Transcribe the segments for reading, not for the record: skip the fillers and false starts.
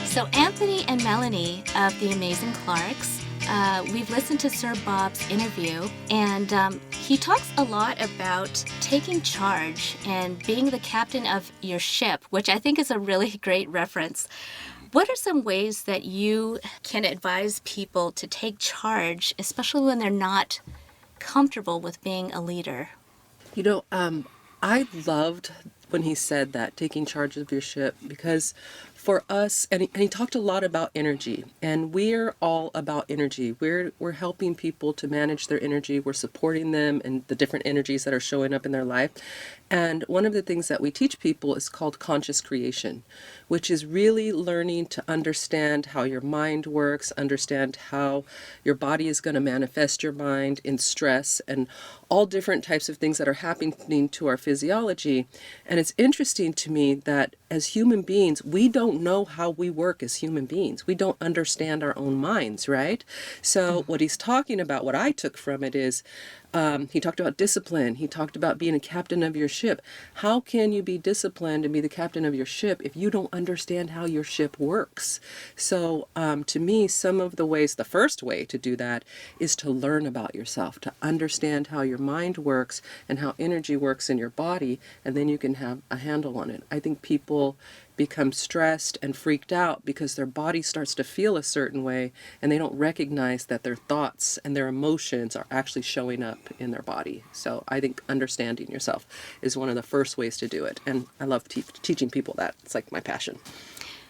So Anthony and Melanie of the Amazing Clarks, we've listened to Sir Bob's interview, and he talks a lot about taking charge and being the captain of your ship, which I think is a really great reference. What are some ways that you can advise people to take charge, especially when they're not comfortable with being a leader? I loved when he said that, taking charge of your ship, because for us, and he talked a lot about energy, and we're all about energy. We're helping people to manage their energy. We're supporting them and the different energies that are showing up in their life. And one of the things that we teach people is called conscious creation, which is really learning to understand how your mind works, understand how your body is going to manifest your mind in stress and all different types of things that are happening to our physiology. And it's interesting to me that as human beings, we don't know how we work as human beings. We don't understand our own minds, right? So what he's talking about, what I took from it is, he talked about discipline. He talked about being a captain of your ship. How can you be disciplined and be the captain of your ship if you don't understand how your ship works? So to me, some of the ways, the first way to do that is to learn about yourself, to understand how your mind works and how energy works in your body, and then you can have a handle on it. I think people become stressed and freaked out because their body starts to feel a certain way and they don't recognize that their thoughts and their emotions are actually showing up in their body. So I think understanding yourself is one of the first ways to do it. And I love teaching people that. It's like my passion.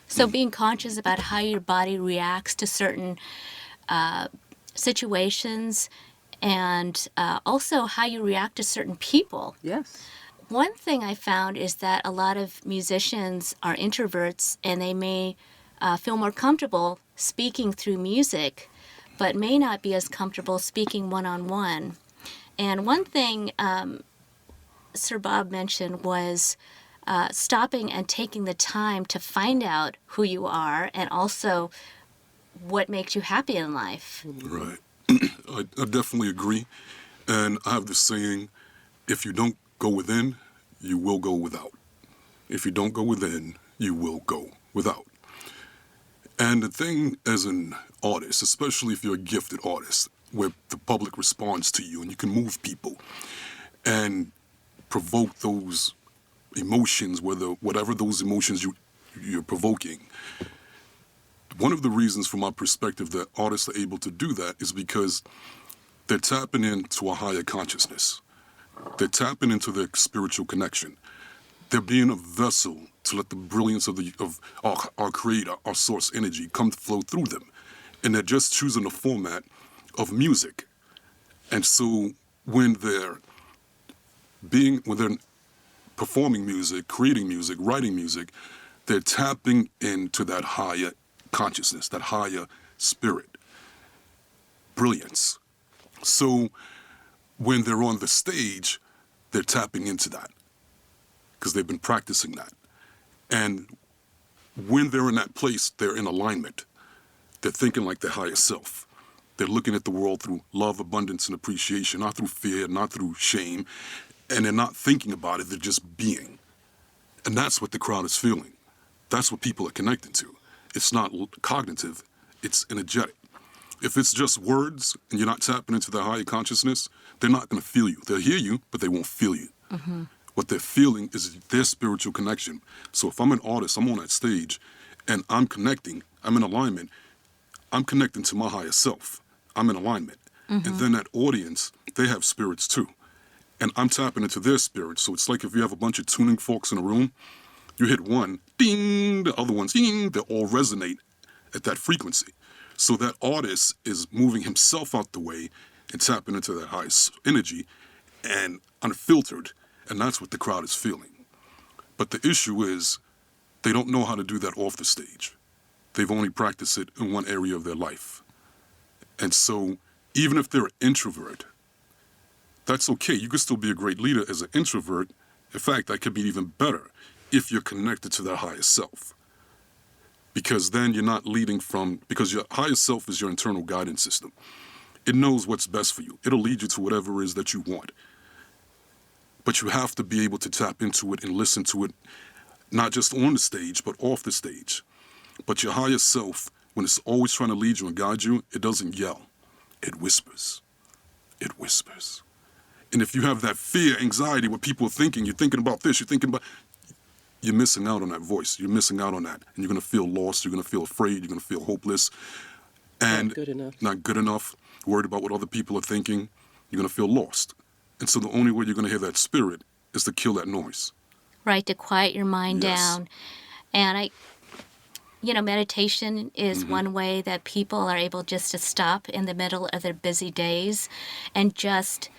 So being conscious about how your body reacts to certain situations and also how you react to certain people. Yes. One thing I found is that a lot of musicians are introverts and they may feel more comfortable speaking through music, but may not be as comfortable speaking one-on-one. And one thing Sir Bob mentioned was stopping and taking the time to find out who you are and also what makes you happy in life. Right. I definitely agree. And I have the saying, if you don't go within, you will go without. If you don't go within, you will go without. And the thing as an artist, especially if you're a gifted artist, where the public responds to you and you can move people and provoke those emotions, whatever those emotions you're provoking. One of the reasons from my perspective that artists are able to do that is because they're tapping into a higher consciousness. They're tapping into their spiritual connection. They're being a vessel to let the brilliance of our creator, our source energy, come flow through them. And they're just choosing the format of music. And so when they're performing music, creating music, writing music, they're tapping into that higher consciousness, that higher spirit, brilliance. So when they're on the stage, they're tapping into that because they've been practicing that. And when they're in that place, they're in alignment. They're thinking like their higher self. They're looking at the world through love, abundance, and appreciation, not through fear, not through shame. And they're not thinking about it, they're just being. And that's what the crowd is feeling. That's what people are connecting to. It's not cognitive, it's energetic. If it's just words and you're not tapping into their higher consciousness, they're not going to feel you. They'll hear you, but they won't feel you. Mm-hmm. What they're feeling is their spiritual connection. So if I'm an artist, I'm on that stage, and I'm connecting, I'm in alignment, I'm connecting to my higher self. I'm in alignment. Mm-hmm. And then that audience, they have spirits too. And I'm tapping into their spirits. So it's like if you have a bunch of tuning forks in a room, you hit one, ding, the other ones, ding, they all resonate at that frequency. So that artist is moving himself out the way and tapping into that high energy and unfiltered, and that's what the crowd is feeling. But the issue is they don't know how to do that off the stage. They've only practiced it in one area of their life. And so even if they're an introvert, that's okay. You could still be a great leader as an introvert. In fact, that could be even better if you're connected to that higher self. Because then you're not leading because your higher self is your internal guidance system. It knows what's best for you. It'll lead you to whatever it is that you want. But you have to be able to tap into it and listen to it, not just on the stage, but off the stage. But your higher self, when it's always trying to lead you and guide you, it doesn't yell. It whispers. It whispers. And if you have that fear, anxiety, what people are thinking, you're thinking about this, you're missing out on that voice. You're missing out on that. And you're going to feel lost. You're going to feel afraid. You're going to feel hopeless. And Not good enough. Not good enough. Worried about what other people are thinking. You're going to feel lost. And so the only way you're going to hear that spirit is to kill that noise. Right, to quiet your mind Yes. down. And meditation is one way that people are able just to stop in the middle of their busy days and just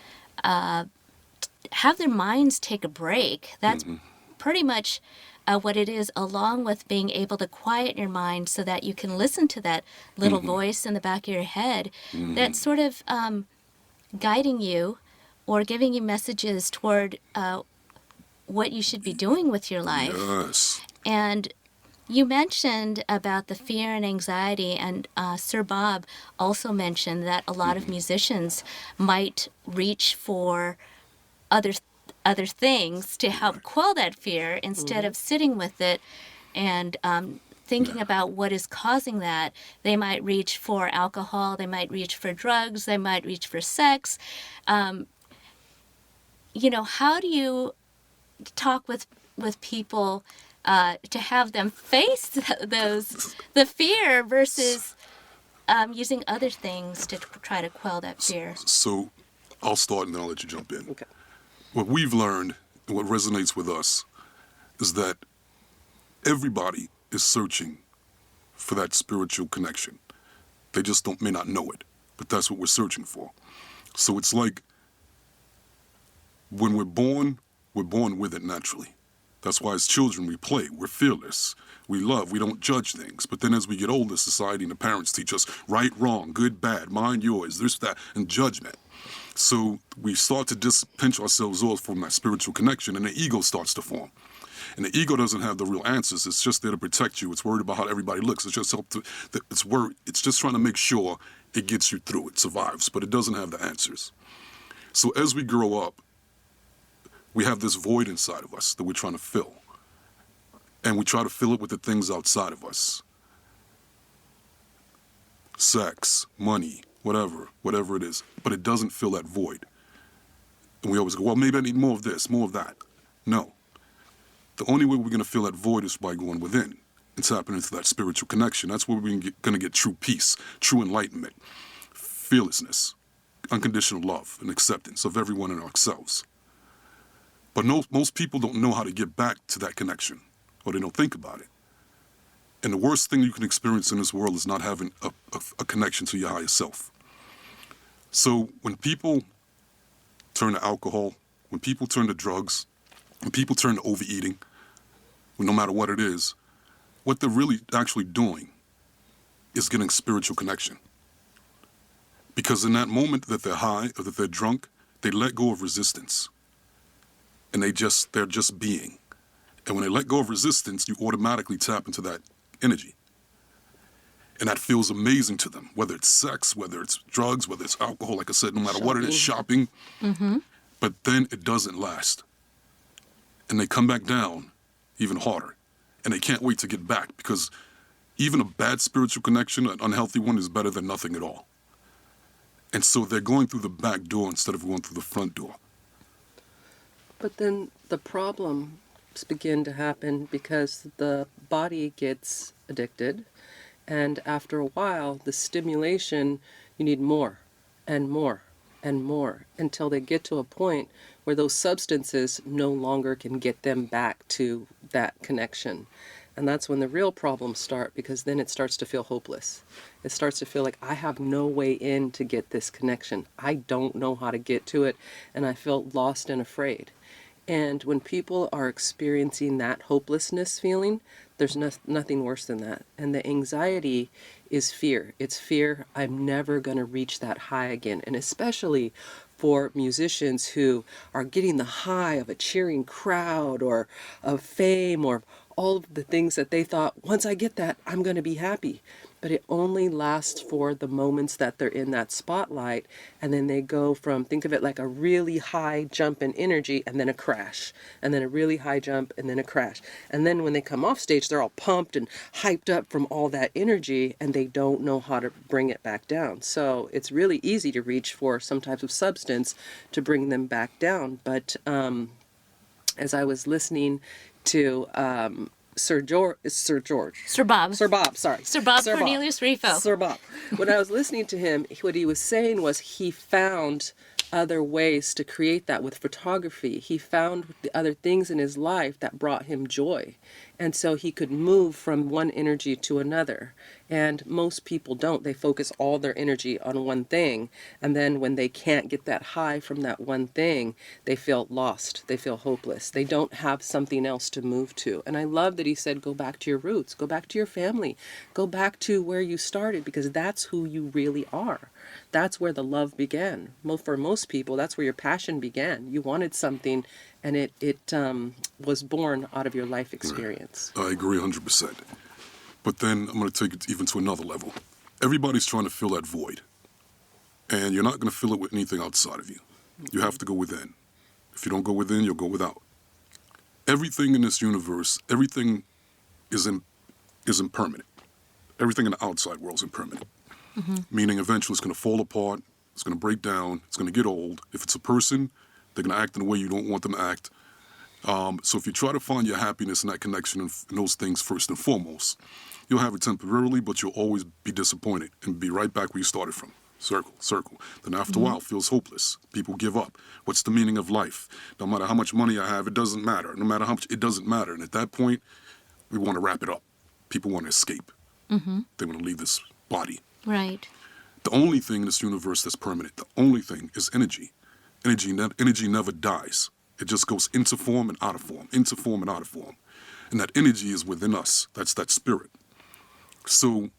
have their minds take a break. That's pretty much what it is, along with being able to quiet your mind so that you can listen to that little voice in the back of your head that's sort of guiding you or giving you messages toward what you should be doing with your life. Yes. And you mentioned about the fear and anxiety, and Sir Bob also mentioned that a lot of musicians might reach for other things to help quell that fear instead of sitting with it and thinking about what is causing that. They might reach for alcohol, they might reach for drugs, they might reach for sex. How do you talk with people to have them face the fear versus using other things to try to quell that fear? So I'll start and then I'll let you jump in. Okay. What we've learned and what resonates with us is that everybody is searching for that spiritual connection. They just may not know it, but that's what we're searching for. So it's like when we're born with it naturally. That's why as children we play, we're fearless, we love, we don't judge things. But then as we get older, society and the parents teach us right, wrong, good, bad, mind yours, this, that, and judgment. So we start to pinch ourselves off from that spiritual connection, and the ego starts to form. And the ego doesn't have the real answers. It's just there to protect you. It's worried about how everybody looks. It's just it's just trying to make sure it gets you through. It survives, but it doesn't have the answers. So as we grow up, we have this void inside of us that we're trying to fill. And we try to fill it with the things outside of us. Sex, money, whatever it is. But it doesn't fill that void. And we always go, well, maybe I need more of this, more of that. No. The only way we're going to fill that void is by going within and tapping into that spiritual connection. That's where we're going to get true peace, true enlightenment, fearlessness, unconditional love, and acceptance of everyone and ourselves. But most people don't know how to get back to that connection, or they don't think about it. And the worst thing you can experience in this world is not having a connection to your higher self. So when people turn to alcohol, when people turn to drugs, when people turn to overeating, no matter what it is, what they're really actually doing is getting spiritual connection. Because in that moment that they're high or that they're drunk, they let go of resistance. And they're just being. And when they let go of resistance, you automatically tap into that energy. And that feels amazing to them, whether it's sex, whether it's drugs, whether it's alcohol, like I said, no matter what it is, shopping. But then it doesn't last. And they come back down even harder. And they can't wait to get back, because even a bad spiritual connection, an unhealthy one, is better than nothing at all. And so they're going through the back door instead of going through the front door. But then the problems begin to happen because the body gets addicted, and after a while, the stimulation, you need more and more and more until they get to a point where those substances no longer can get them back to that connection. And that's when the real problems start, because then it starts to feel hopeless. It starts to feel like I have no way in to get this connection. I don't know how to get to it, and I feel lost and afraid. And when people are experiencing that hopelessness feeling, there's nothing worse than that. And the anxiety is fear. It's fear, I'm never going to reach that high again. And especially for musicians who are getting the high of a cheering crowd or of fame or all of the things that they thought, once I get that, I'm going to be happy. But it only lasts for the moments that they're in that spotlight. And then they go from, think of it like a really high jump in energy and then a crash. And then a really high jump and then a crash. And then when they come off stage, they're all pumped and hyped up from all that energy, and they don't know how to bring it back down. So it's really easy to reach for some types of substance to bring them back down. But as I was listening to Sir Bob Cornelius Rifo. Sir Bob. When I was listening to him, what he was saying was he found other ways to create that with photography. He found the other things in his life that brought him joy. And so he could move from one energy to another. And most people don't. They focus all their energy on one thing. And then when they can't get that high from that one thing, they feel lost. They feel hopeless. They don't have something else to move to. And I love that he said, go back to your roots. Go back to your family. Go back to where you started, because that's who you really are. That's where the love began. For most people, that's where your passion began. You wanted something, and it was born out of your life experience. Right. I agree 100%. But then I'm going to take it even to another level. Everybody's trying to fill that void. And you're not going to fill it with anything outside of you. You have to go within. If you don't go within, you'll go without. Everything in this universe, everything is impermanent. Everything in the outside world is impermanent. Meaning eventually it's going to fall apart, it's going to break down, it's going to get old. If it's a person, they're going to act in a way you don't want them to act. So if you try to find your happiness in that connection and those things first and foremost, you'll have it temporarily, but you'll always be disappointed and be right back where you started from. Circle, circle. Then after a while, it feels hopeless. People give up. What's the meaning of life? No matter how much money I have, it doesn't matter. No matter how much, it doesn't matter. And at that point, we want to wrap it up. People want to escape. They want to leave this body. Right. The only thing in this universe that's permanent, the only thing is energy. Energy never dies. It just goes into form and out of form, into form and out of form. And that energy is within us. That's that spirit. So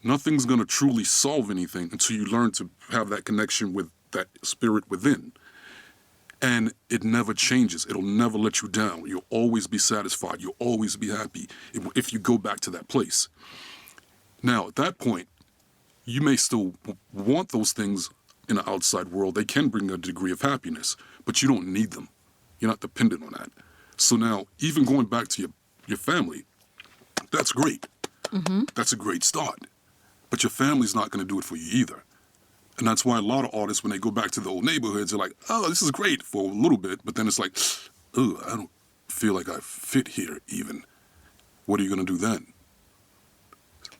nothing's going to truly solve anything until you learn to have that connection with that spirit within. And it never changes. It'll never let you down. You'll always be satisfied. You'll always be happy if you go back to that place. Now, at that point, you may still want those things in the outside world. They can bring a degree of happiness, but you don't need them. You're not dependent on that. So now, even going back to your family, that's great. That's a great start. But your family's not going to do it for you either. And that's why a lot of artists, when they go back to the old neighborhoods, they're like, oh, this is great for a little bit. But then it's like, oh, I don't feel like I fit here even. What are you going to do then?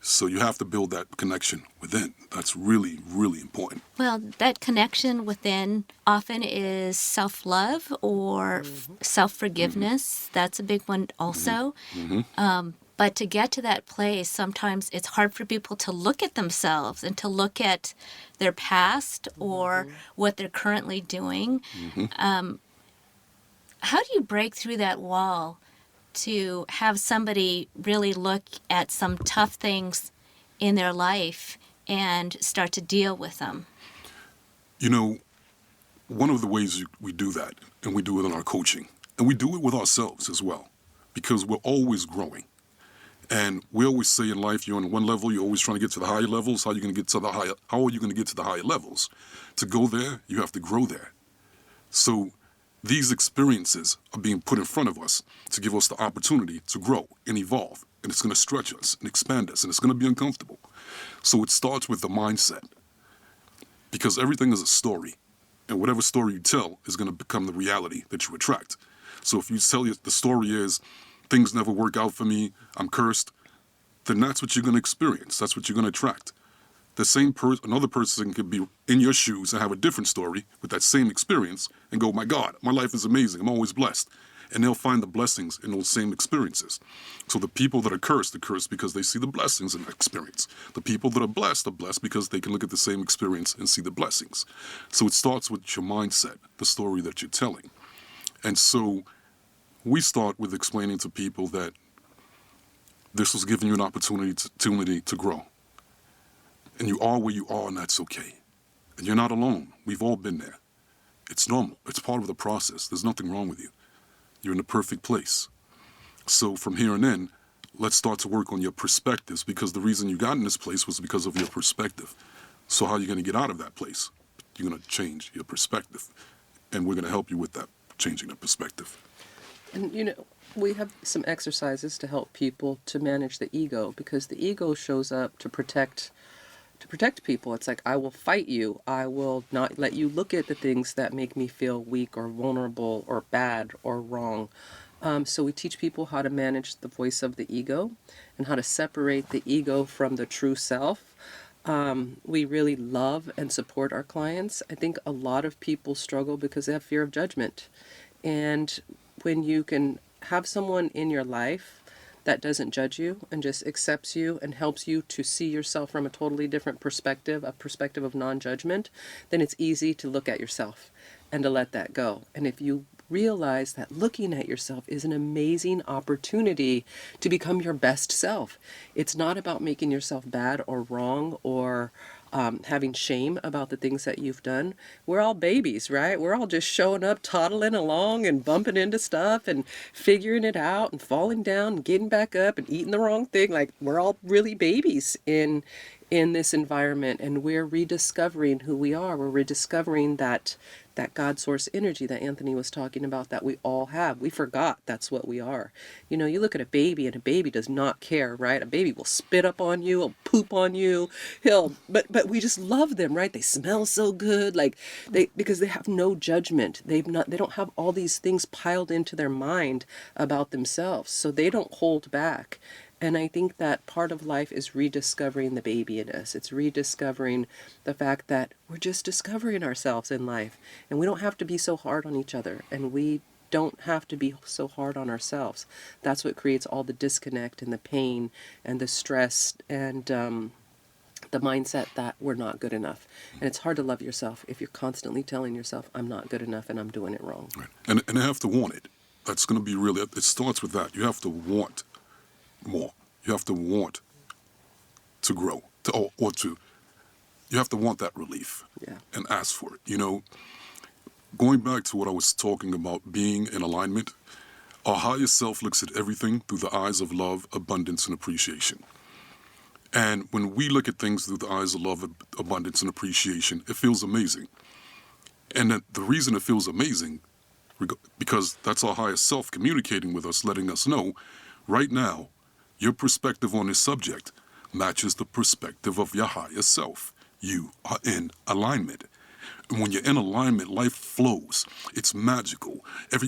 So you have to build that connection within. That's really, really important. Well, that connection within often is self-love or self-forgiveness. That's a big one also. But to get to that place, sometimes it's hard for people to look at themselves and to look at their past or what they're currently doing. How do you break through that wall to have somebody really look at some tough things in their life and start to deal with them? You know, one of the ways we do that, and we do it in our coaching, and we do it with ourselves as well, because we're always growing. And we always say in life, you're on one level, you're always trying to get to the higher levels. How are you going to get to the higher levels? To go there, you have to grow there. So these experiences are being put in front of us to give us the opportunity to grow and evolve. And it's going to stretch us and expand us, and it's going to be uncomfortable. So it starts with the mindset. Because everything is a story. And whatever story you tell is going to become the reality that you attract. So if you tell the story is, things never work out for me, I'm cursed, then that's what you're going to experience. That's what you're going to attract. The same another person could be in your shoes and have a different story with that same experience and go, my God, my life is amazing, I'm always blessed. And they'll find the blessings in those same experiences. So the people that are cursed because they see the blessings in that experience. The people that are blessed because they can look at the same experience and see the blessings. So it starts with your mindset, the story that you're telling. And so we start with explaining to people that this was giving you an opportunity to grow. And you are where you are, and that's okay. And you're not alone. We've all been there. It's normal. It's part of the process. There's nothing wrong with you. You're in the perfect place. So from here on in, let's start to work on your perspectives, because the reason you got in this place was because of your perspective. So how are you going to get out of that place? You're going to change your perspective. And we're going to help you with that, changing the perspective. And, we have some exercises to help people to manage the ego, because the ego shows up to protect people. It's like, I will fight you. I will not let you look at the things that make me feel weak or vulnerable or bad or wrong. So we teach people how to manage the voice of the ego and how to separate the ego from the true self. We really love and support our clients. I think a lot of people struggle because they have fear of judgment. And when you can have someone in your life that doesn't judge you and just accepts you and helps you to see yourself from a totally different perspective, a perspective of non-judgment, then it's easy to look at yourself and to let that go. And if you realize that looking at yourself is an amazing opportunity to become your best self. It's not about making yourself bad or wrong or having shame about the things that you've done. We're all babies, right? We're all just showing up, toddling along and bumping into stuff and figuring it out and falling down and getting back up and eating the wrong thing. Like, we're all really babies in this environment, and we're rediscovering who we are. We're rediscovering that God source energy that Anthony was talking about that we all have. We forgot that's what we are. You look at a baby, and a baby does not care, right? A baby will spit up on you, will poop on you. But we just love them, right? They smell so good, because they have no judgment. They don't have all these things piled into their mind about themselves, so they don't hold back. And I think that part of life is rediscovering the baby in us. It's rediscovering the fact that we're just discovering ourselves in life. And we don't have to be so hard on each other. And we don't have to be so hard on ourselves. That's what creates all the disconnect and the pain and the stress and the mindset that we're not good enough. And it's hard to love yourself if you're constantly telling yourself, I'm not good enough and I'm doing it wrong. Right. And you have to want it. That's going to be really, it starts with that. You have to want more. You have to want to grow, you have to want that relief. Yeah. And ask for it. Going back to what I was talking about, being in alignment, our higher self looks at everything through the eyes of love, abundance, and appreciation. And when we look at things through the eyes of love, abundance, and appreciation, it feels amazing. And that the reason it feels amazing, because that's our higher self communicating with us, letting us know, right now, your perspective on this subject matches the perspective of your higher self. You are in alignment. And when you're in alignment, life flows. It's magical.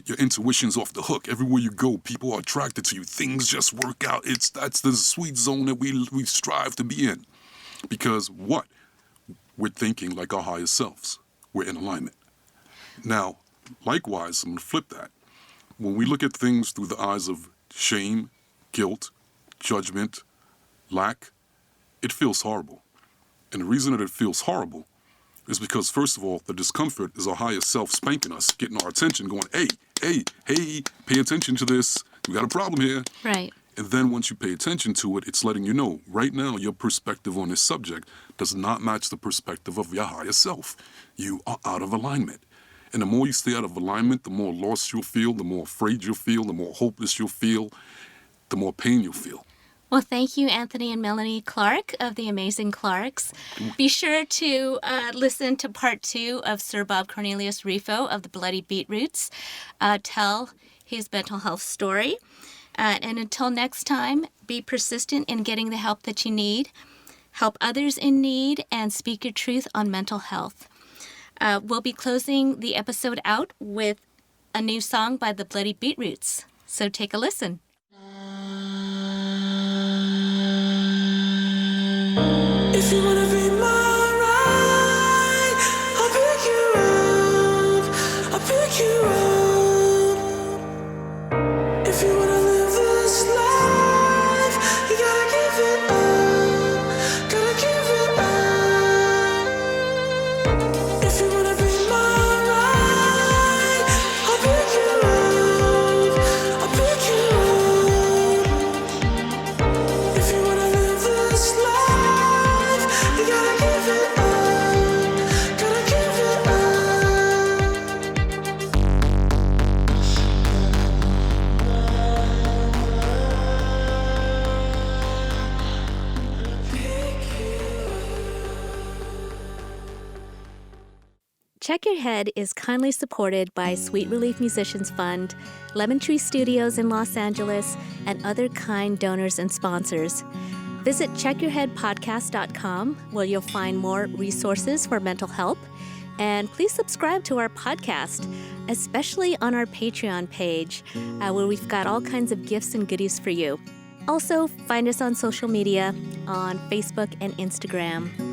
Your intuition's off the hook. Everywhere you go, people are attracted to you. Things just work out. That's the sweet zone that we strive to be in. Because what? We're thinking like our higher selves. We're in alignment. Now, likewise, I'm going to flip that. When we look at things through the eyes of shame, guilt, judgment, lack, it feels horrible. And the reason that it feels horrible is because, first of all, the discomfort is our higher self spanking us, getting our attention, going, hey, pay attention to this. We got a problem here. Right. And then once you pay attention to it, it's letting you know, right now, your perspective on this subject does not match the perspective of your higher self. You are out of alignment. And the more you stay out of alignment, the more lost you'll feel, the more afraid you'll feel, the more hopeless you'll feel, the more pain you'll feel. Well, thank you, Anthony and Melanie Clark of the Amazing Clarks. Be sure to listen to part 2 of Sir Bob Cornelius Rifo of the Bloody Beetroots tell his mental health story. And until next time, be persistent in getting the help that you need, help others in need, and speak your truth on mental health. We'll be closing the episode out with a new song by the Bloody Beetroots. So take a listen. If you wanna be my ride, I'll pick you up, I'll pick you up. If you wanna live this life, you gotta give it up, gotta give it up. If you wanna be my ride, I'll pick you up, I'll pick you up. If you wanna live this life, you got Check Your Head is kindly supported by Sweet Relief Musicians Fund, Lemon Tree Studios in Los Angeles, and other kind donors and sponsors. Visit checkyourheadpodcast.com, where you'll find more resources for mental health. And please subscribe to our podcast, especially on our Patreon page, where we've got all kinds of gifts and goodies for you. Also, find us on social media on Facebook and Instagram.